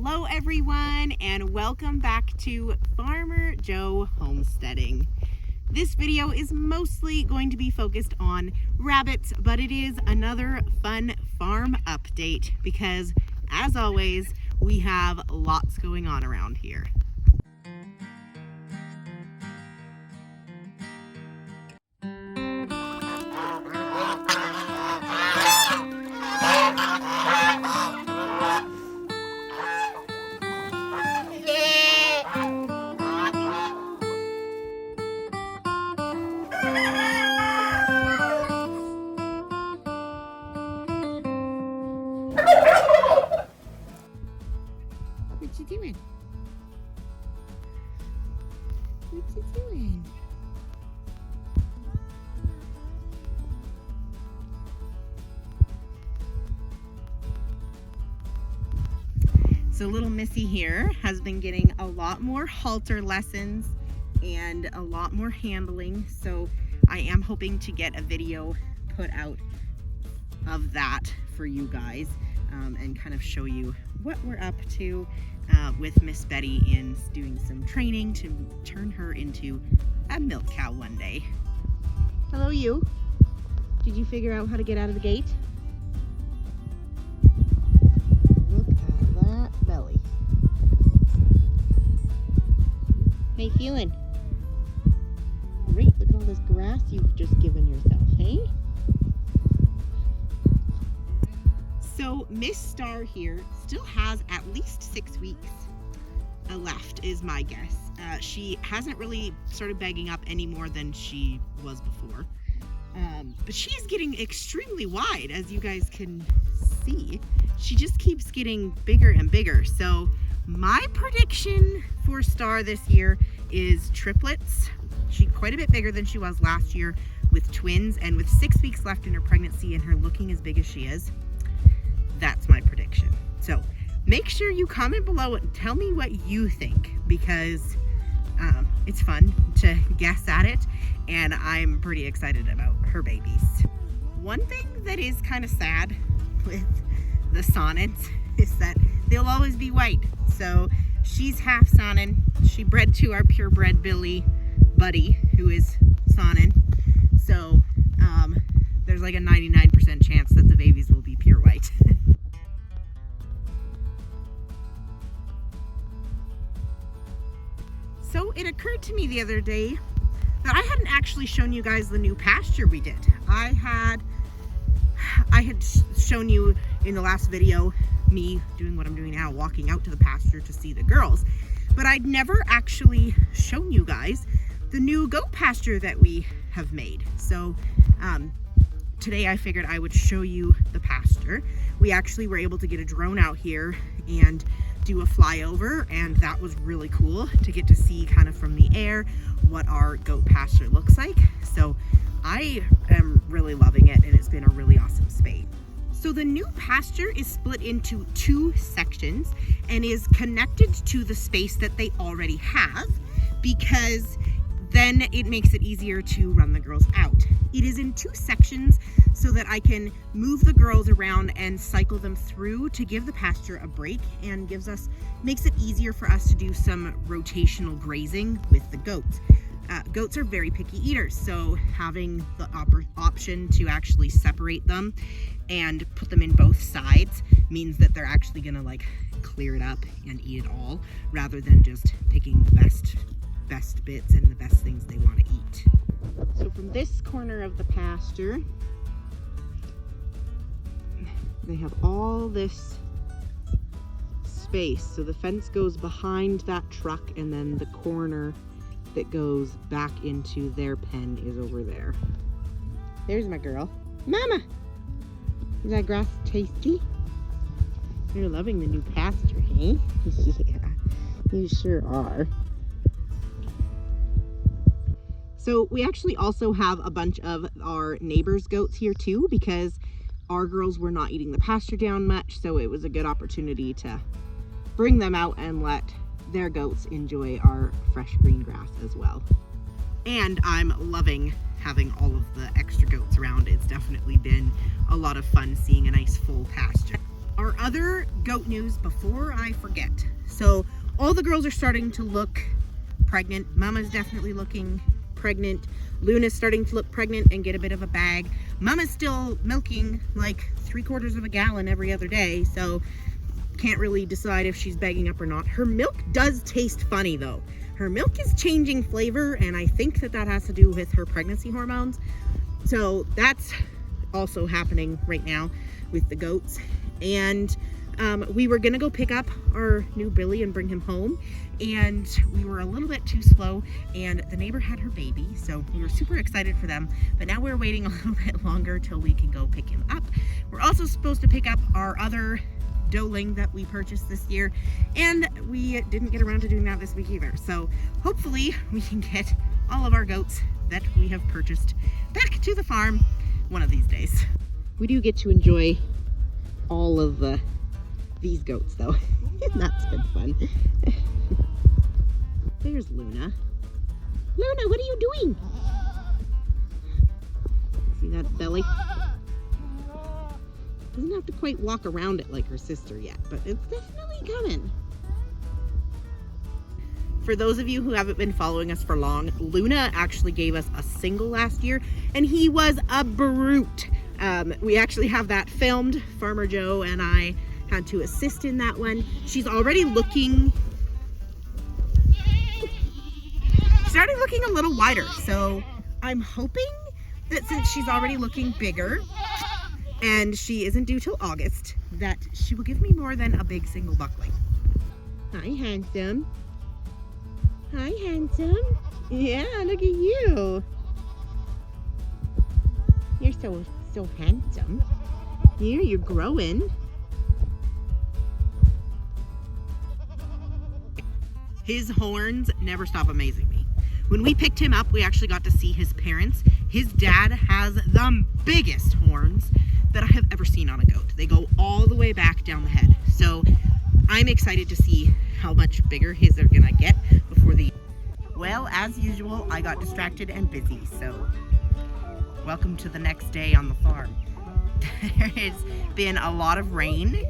Hello everyone, and welcome back to Farmer Joe Homesteading. This video is mostly going to be focused on rabbits, but it is another fun farm update because, as always, we have lots going on around here. What you doing? What you doing? So little Missy here has been getting a lot more halter lessons and a lot more handling. So I am hoping to get a video put out of that for you guys and kind of show you what we're up to with Miss Betty in doing some training to turn her into a milk cow one day. Hello you. Did you figure out how to get out of the gate? Look at that belly. How you feeling? Great, look at all this grass you've just given yourself, hey? So Miss Star here still has at least 6 weeks left is my guess. She hasn't really started bagging up any more than she was before. But she's getting extremely wide, as you guys can see. She just keeps getting bigger and bigger. So my prediction for Star this year is triplets. She's quite a bit bigger than she was last year with twins, and with 6 weeks left in her pregnancy and her looking as big as she is, that's my prediction. So make sure you comment below and tell me what you think, because it's fun to guess at it, and I'm pretty excited about her babies. One thing that is kind of sad with the Sonnets is that they'll always be white. So she's half Sonnet. She bred to our purebred Billy Buddy, who is Sonnet. So there's like a 99% chance that the babies will be pure white. So it occurred to me the other day that I hadn't actually shown you guys the new pasture we did. I had shown you in the last video me doing what I'm doing now, walking out to the pasture to see the girls, but I'd never actually shown you guys the new goat pasture that we have made. So today I figured I would show you the pasture. We actually were able to get a drone out here and do a flyover, and that was really cool to get to see kind of from the air what our goat pasture looks like. So I am really loving it, and it's been a really awesome space. So the new pasture is split into 2 sections and is connected to the space that they already have, because then it makes it easier to run the girls out. It is in 2 sections so that I can move the girls around and cycle them through to give the pasture a break, and makes it easier for us to do some rotational grazing with the goats. Goats are very picky eaters, so having the option to actually separate them and put them in both sides means that they're actually gonna like clear it up and eat it all, rather than just picking the best bits and the best things they want to eat. So from this corner of the pasture, they have all this space. So the fence goes behind that truck, and then the corner that goes back into their pen is over there. There's my girl. Mama! Is that grass tasty? You're loving the new pasture, hey? Yeah, you sure are. So we actually also have a bunch of our neighbors' goats here too, because our girls were not eating the pasture down much, so it was a good opportunity to bring them out and let their goats enjoy our fresh green grass as well. And I'm loving having all of the extra goats around. It's definitely been a lot of fun seeing a nice full pasture. Our other goat news before I forget. So all the girls are starting to look pregnant. Mama's definitely looking pregnant. Luna's starting to look pregnant and get a bit of a bag. Mama's still milking like 3/4 of a gallon every other day, so can't really decide if she's bagging up or not. Her milk does taste funny though. Her milk is changing flavor, and I think that has to do with her pregnancy hormones. So that's also happening right now with the goats. And we were gonna go pick up our new Billy and bring him home, and we were a little bit too slow, and the neighbor had her baby, so we were super excited for them. But now we're waiting a little bit longer till we can go pick him up. We're also supposed to pick up our other doeling that we purchased this year, and we didn't get around to doing that this week either. So hopefully we can get all of our goats that we have purchased back to the farm one of these days. We do get to enjoy all of these goats though. That's been fun. There's Luna. Luna, what are you doing? See that belly? Doesn't have to quite walk around it like her sister yet, but it's definitely coming. For those of you who haven't been following us for long, Luna actually gave us a single last year, and he was a brute. We actually have that filmed. Farmer Joe and I had to assist in that one. She's already looking a little wider, so I'm hoping that since she's already looking bigger and she isn't due till August, that she will give me more than a big single buckling. Hi, handsome. Hi, handsome. Yeah, look at you. You're so handsome. Here, you're growing. His horns never stop amazing me. When we picked him up, we actually got to see his parents. His dad has the biggest horns that I have ever seen on a goat. They go all the way back down the head. So I'm excited to see how much bigger his are gonna get before the... Well, as usual, I got distracted and busy, so welcome to the next day on the farm. There has been a lot of rain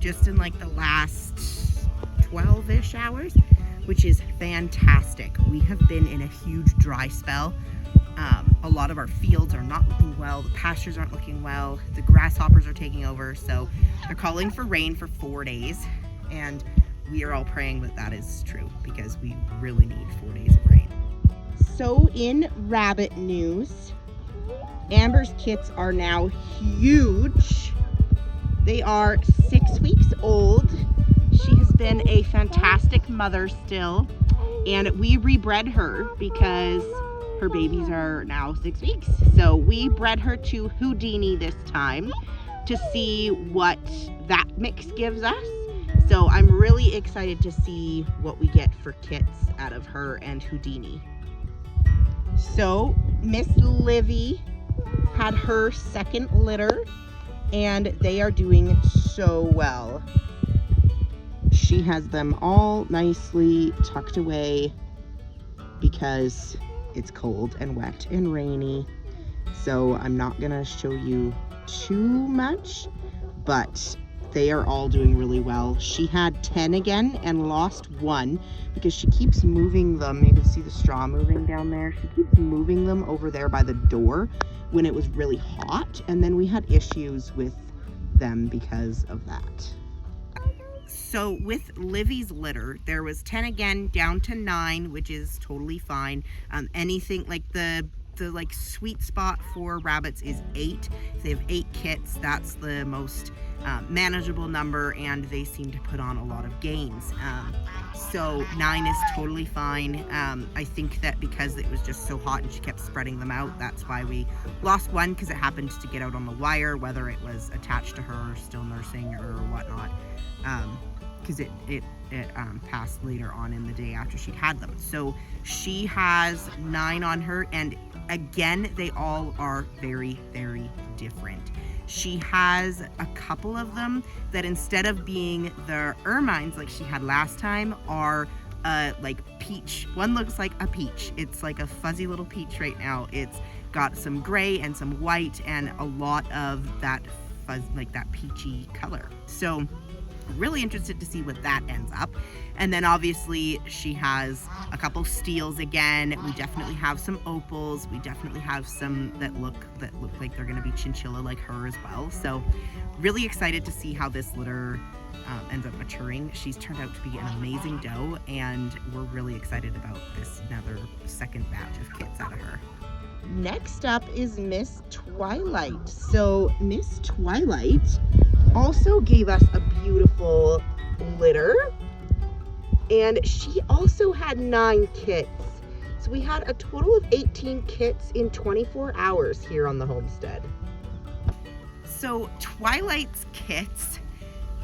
just in like the last 12-ish hours, which is fantastic. We have been in a huge dry spell. A lot of our fields are not looking well. The pastures aren't looking well. The grasshoppers are taking over. So they're calling for rain for 4 days. And we are all praying that that is true, because we really need 4 days of rain. So in rabbit news, Amber's kits are now huge. They are 6 weeks old. She has been a fantastic mother still, and we rebred her because her babies are now 6 weeks. So we bred her to Houdini this time to see what that mix gives us. So I'm really excited to see what we get for kits out of her and Houdini. So Miss Livy had her second litter, and they are doing so well. She has them all nicely tucked away because it's cold and wet and rainy. So I'm not gonna show you too much, but they are all doing really well. She had 10 again and lost 1 because she keeps moving them. You can see the straw moving down there. She keeps moving them over there by the door when it was really hot, and then we had issues with them because of that. So with Livy's litter, there was 10 again down to 9, which is totally fine. Anything like the like sweet spot for rabbits is 8. If they have 8 kits, that's the most manageable number, and they seem to put on a lot of gains. So 9 is totally fine. I think that because it was just so hot and she kept spreading them out, that's why we lost 1, because it happened to get out on the wire, whether it was attached to her, still nursing, or whatnot. Because it passed later on in the day after she'd had them. So she has 9 on her, and again, they all are very, very different. She has a couple of them that instead of being the ermines like she had last time are like peach. One looks like a peach. It's like a fuzzy little peach right now. It's got some gray and some white and a lot of that like that peachy color. So really interested to see what that ends up. And then obviously she has a couple steels again. We definitely have some opals. We definitely have some that look like they're going to be chinchilla like her as well. So really excited to see how this litter ends up maturing. She's turned out to be an amazing doe, and we're really excited about this another second batch of kits out of her. Next up is Miss Twilight. So Miss Twilight also gave us a beautiful litter, and she also had 9 kits. So we had a total of 18 kits in 24 hours here on the homestead. So Twilight's kits,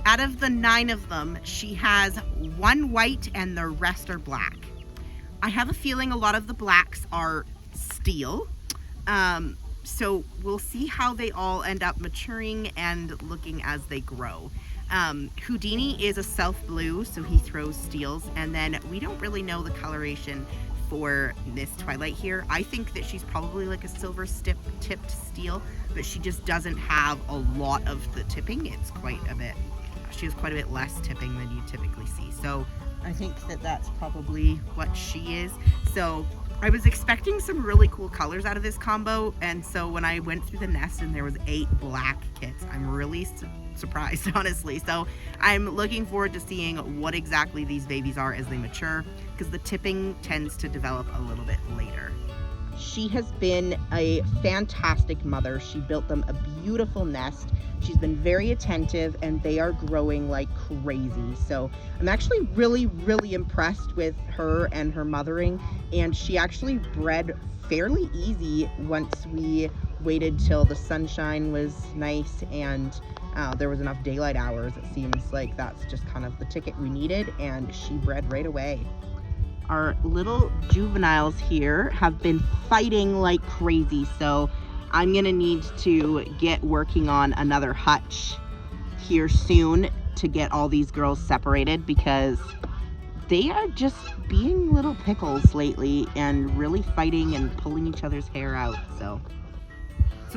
out of the 9 of them, she has 1 white and the rest are black. I have a feeling a lot of the blacks are steel. So we'll see how they all end up maturing and looking as they grow. Houdini is a self blue, so he throws steels, and then we don't really know the coloration for Miss Twilight here. I think that she's probably like a silver tipped steel, but she just doesn't have a lot of the tipping. It's quite a bit, she has quite a bit less tipping than you typically see. So I think that that's probably what she is. So I was expecting some really cool colors out of this combo, and so when I went through the nest and there was 8 black kits, I'm really surprised, honestly. So I'm looking forward to seeing what exactly these babies are as they mature, because the tipping tends to develop a little bit later. She has been a fantastic mother. She built them a beautiful nest. She's been very attentive, and they are growing like crazy. So I'm actually really, really impressed with her and her mothering, and she actually bred fairly easy once we waited till the sunshine was nice and there was enough daylight hours. It seems like that's just kind of the ticket we needed, and she bred right away. Our little juveniles here have been fighting like crazy, so I'm gonna need to get working on another hutch here soon to get all these girls separated, because they are just being little pickles lately and really fighting and pulling each other's hair out. So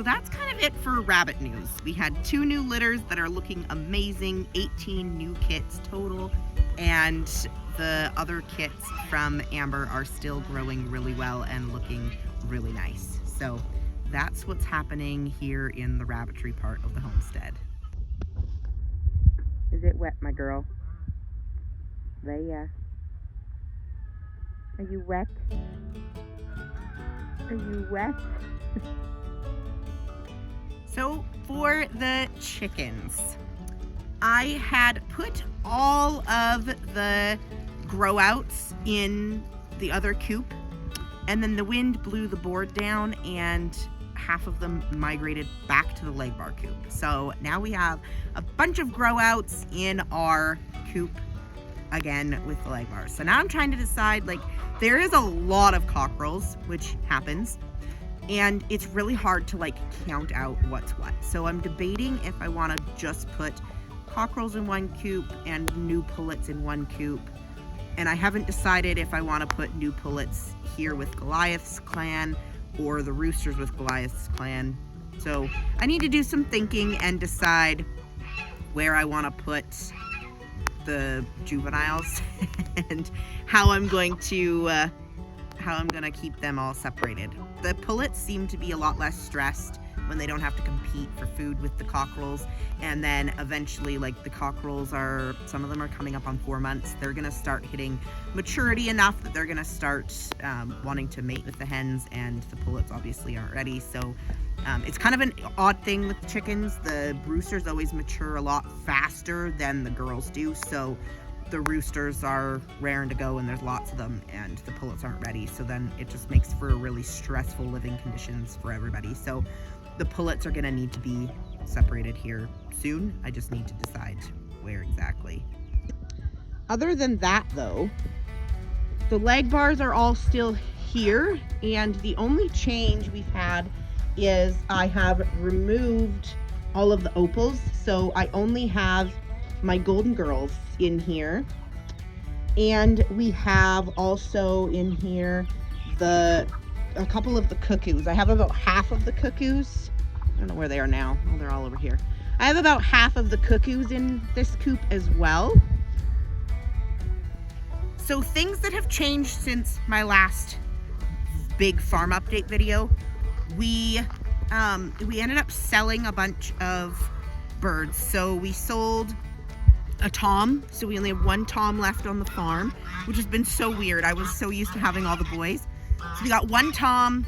that's kind of it for rabbit news. We had 2 new litters that are looking amazing, 18 new kits total, and the other kits from Amber are still growing really well and looking really nice. So that's what's happening here in the rabbitry part of the homestead. Is it wet, my girl? There. Are you wet? Are you wet? So for the chickens, I had put all of the grow outs in the other coop, and then the wind blew the board down and half of them migrated back to the leg bar coop. So now we have a bunch of grow outs in our coop again with the leg bars. So now I'm trying to decide, like, there is a lot of cockerels, which happens, and it's really hard to like count out what's what. So I'm debating if I want to just put cockerels in one coop and new pullets in one coop. And I haven't decided if I want to put new pullets here with Goliath's clan or the roosters with Goliath's clan. So I need to do some thinking and decide where I want to put the juveniles and how I'm going to keep them all separated. The pullets seem to be a lot less stressed when they don't have to compete for food with the cockerels. And then eventually, like, the cockerels are, some of them are coming up on 4 months. They're gonna start hitting maturity enough that they're gonna start wanting to mate with the hens, and the pullets obviously aren't ready. So it's kind of an odd thing with chickens. The roosters always mature a lot faster than the girls do. So the roosters are raring to go and there's lots of them, and the pullets aren't ready. So then it just makes for really stressful living conditions for everybody. So the pullets are gonna need to be separated here soon. I just need to decide where exactly. Other than that though, the leg bars are all still here, and the only change we've had is I have removed all of the opals. So I only have my golden girls in here, and we have also in here a couple of the cuckoos. I have about half of the cuckoos. I don't know where they are now. Oh, they're all over here. I have about half of the cuckoos in this coop as well. So things that have changed since my last big farm update video, we ended up selling a bunch of birds. So we sold a tom, so we only have one tom left on the farm, which has been so weird. I was so used to having all the boys. So we got one tom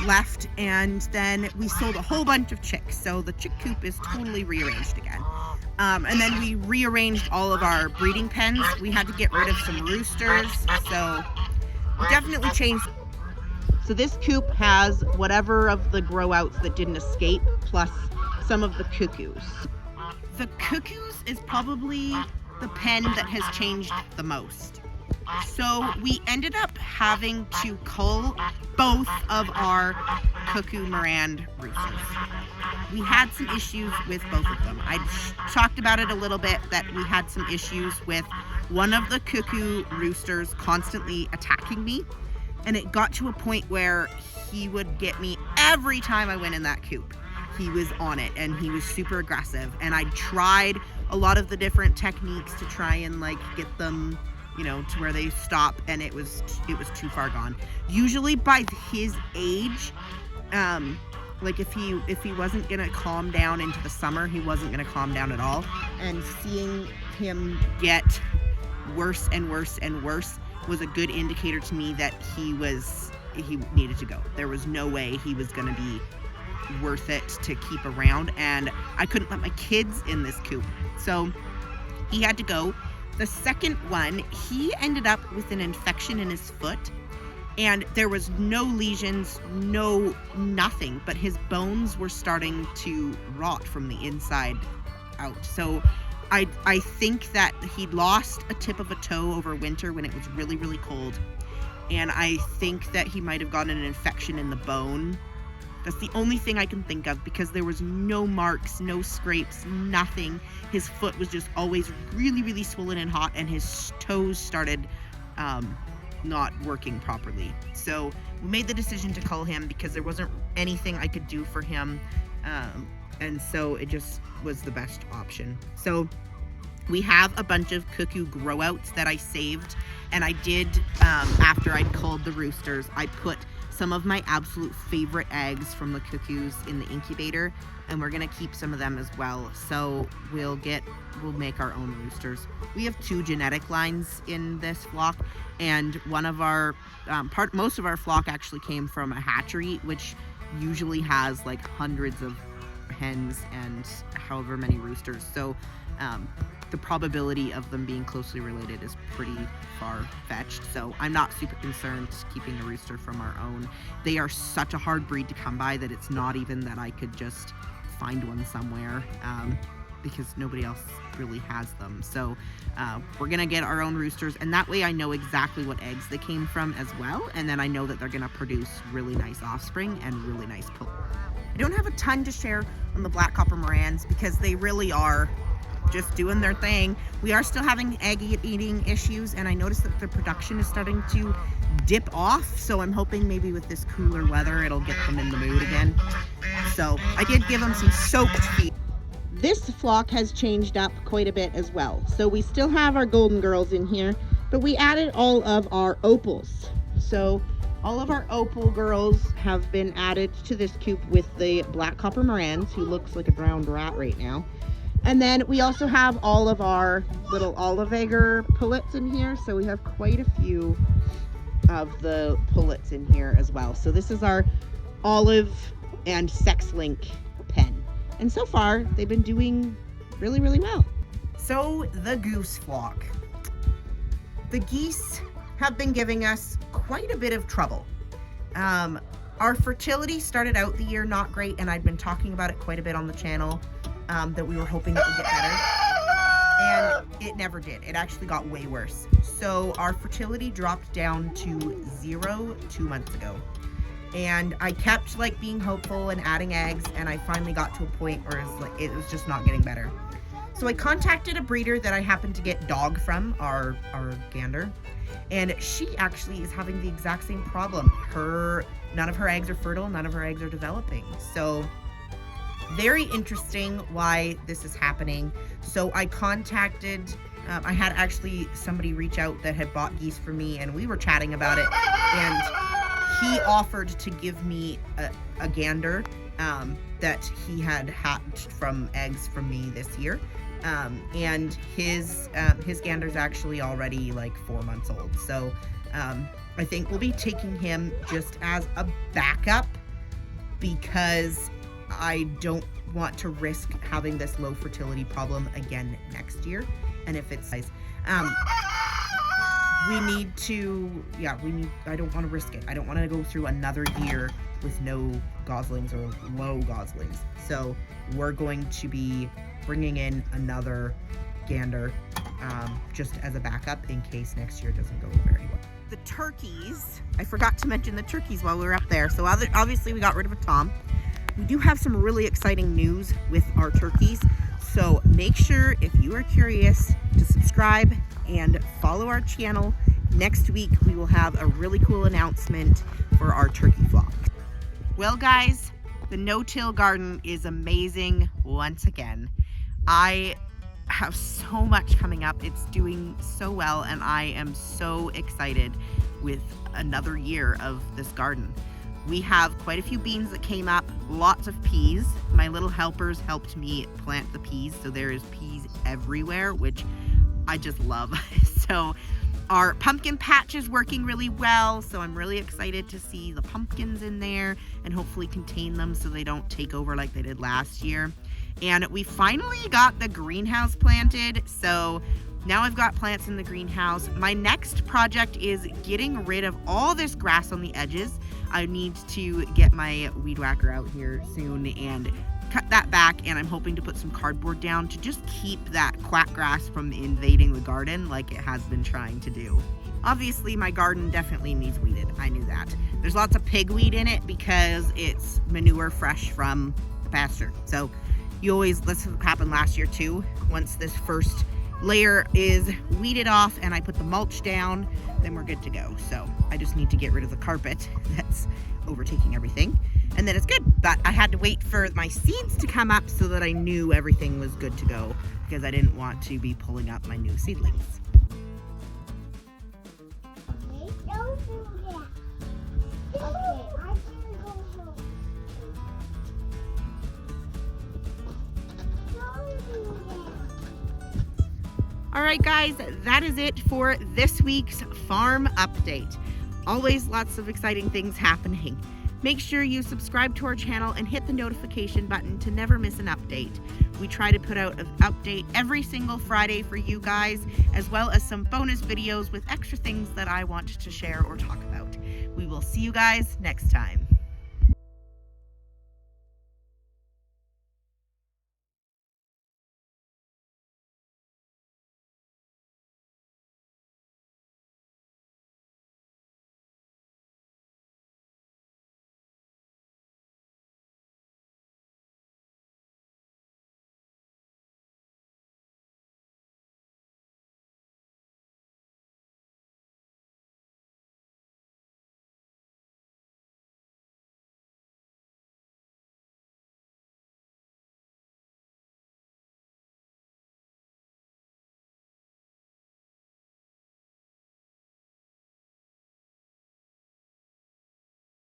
left, and then we sold a whole bunch of chicks. So the chick coop is totally rearranged again. And then we rearranged all of our breeding pens. We had to get rid of some roosters, so we definitely changed. So this coop has whatever of the grow outs that didn't escape, plus some of the cuckoos. The cuckoos is probably the pen that has changed the most. So we ended up having to cull both of our cuckoo Mirand roosters. We had some issues with both of them. I talked about it a little bit, that we had some issues with one of the cuckoo roosters constantly attacking me. And it got to a point where he would get me every time I went in that coop. He was on it and he was super aggressive. And I tried a lot of the different techniques to try and like get them, you know, to where they stop, and it was too far gone. Usually by his age, like if he wasn't gonna calm down into the summer, he wasn't gonna calm down at all. And seeing him get worse and worse and worse was a good indicator to me that he needed to go. There was no way he was gonna be worth it to keep around, and I couldn't let my kids in this coop, so he had to go. The second one, he ended up with an infection in his foot, and there was no lesions, nothing, but his bones were starting to rot from the inside out. So I think that he lost a tip of a toe over winter when it was really, really cold, and I think that he might have gotten an infection in the bone. That's the only thing I can think of, because there was no marks, no scrapes, nothing. His foot was just always really, really swollen and hot, and his toes started not working properly. So we made the decision to cull him because there wasn't anything I could do for him, and so it just was the best option. So we have a bunch of cuckoo grow outs that I saved, and I did, after I'd culled the roosters, I put some of my absolute favorite eggs from the cuckoos in the incubator, and we're gonna keep some of them as well. So we'll make our own roosters. We have 2 genetic lines in this flock, and one of our most of our flock actually came from a hatchery, which usually has like hundreds of hens and however many roosters. So the probability of them being closely related is pretty far-fetched, so I'm not super concerned keeping a rooster from our own. They are such a hard breed to come by that it's not even that I could just find one somewhere, because nobody else really has them. So we're gonna get our own roosters, and that way I know exactly what eggs they came from as well, and then I know that they're gonna produce really nice offspring and really nice pull. I don't have a ton to share on the black copper Mirands because they really are just doing their thing. We are still having egg eating issues, and I noticed that the production is starting to dip off, so I'm hoping maybe with this cooler weather it'll get them in the mood again. So I did give them some soaked feed. This flock has changed up quite a bit as well. So we still have our golden girls in here, but we added all of our opals. So all of our opal girls have been added to this coop with the black copper Mirands, who looks like a drowned rat right now. And then we also have all of our little olive egger pullets in here. So we have quite a few of the pullets in here as well. So this is our olive and sex link pen. And so far they've been doing really, really well. So the goose flock. The geese have been giving us quite a bit of trouble. Our fertility started out the year not great, and I'd been talking about it quite a bit on the channel. That we were hoping it would get better, and it never did. It actually got way worse. So our fertility dropped down to 0 2 months ago, and I kept like being hopeful and adding eggs, and I finally got to a point where it was just not getting better. So I contacted a breeder that I happened to get dog from, our gander, and she actually is having the exact same problem. None of her eggs are fertile, none of her eggs are developing. So Very interesting why this is happening. So I contacted, I had actually somebody reach out that had bought geese for me, and we were chatting about it, and he offered to give me a gander that he had hatched from eggs from me this year. And his gander's actually already like 4 months old. So I think we'll be taking him just as a backup, because I don't want to risk having this low fertility problem again next year. And if it's size, we need to, I don't want to risk it. I don't want to go through another year with no goslings or low goslings. So we're going to be bringing in another gander just as a backup in case next year doesn't go very well. The turkeys, I forgot to mention the turkeys while we were up there. So obviously we got rid of a tom. We do have some really exciting news with our turkeys. So make sure, if you are curious, to subscribe and follow our channel. Next week we will have a really cool announcement for our turkey flock. Well guys, the no-till garden is amazing once again. I have so much coming up. It's doing so well, and I am so excited with another year of this garden. We have quite a few beans that came up, lots of peas. My little helpers helped me plant the peas, so there is peas everywhere, which I just love. So our pumpkin patch is working really well, so I'm really excited to see the pumpkins in there and hopefully contain them so they don't take over like they did last year. And we finally got the greenhouse planted, so now I've got plants in the greenhouse. My next project is getting rid of all this grass on the edges. I need to get my weed whacker out here soon and cut that back, and I'm hoping to put some cardboard down to just keep that quack grass from invading the garden like it has been trying to do. Obviously my garden definitely needs weeded. I knew that. There's lots of pigweed in it because it's manure fresh from the pasture. So this happened last year too. Once this first layer is weeded off and I put the mulch down, then we're good to go. So I just need to get rid of the carpet that's overtaking everything, and then it's good. But I had to wait for my seeds to come up so that I knew everything was good to go, because I didn't want to be pulling up my new seedlings. Okay, don't do that. Okay, I can go home. Don't do that. All right guys, that is it for this week's farm update. Always lots of exciting things happening. Make sure you subscribe to our channel and hit the notification button to never miss an update. We try to put out an update every single Friday for you guys, as well as some bonus videos with extra things that I want to share or talk about. We will see you guys next time.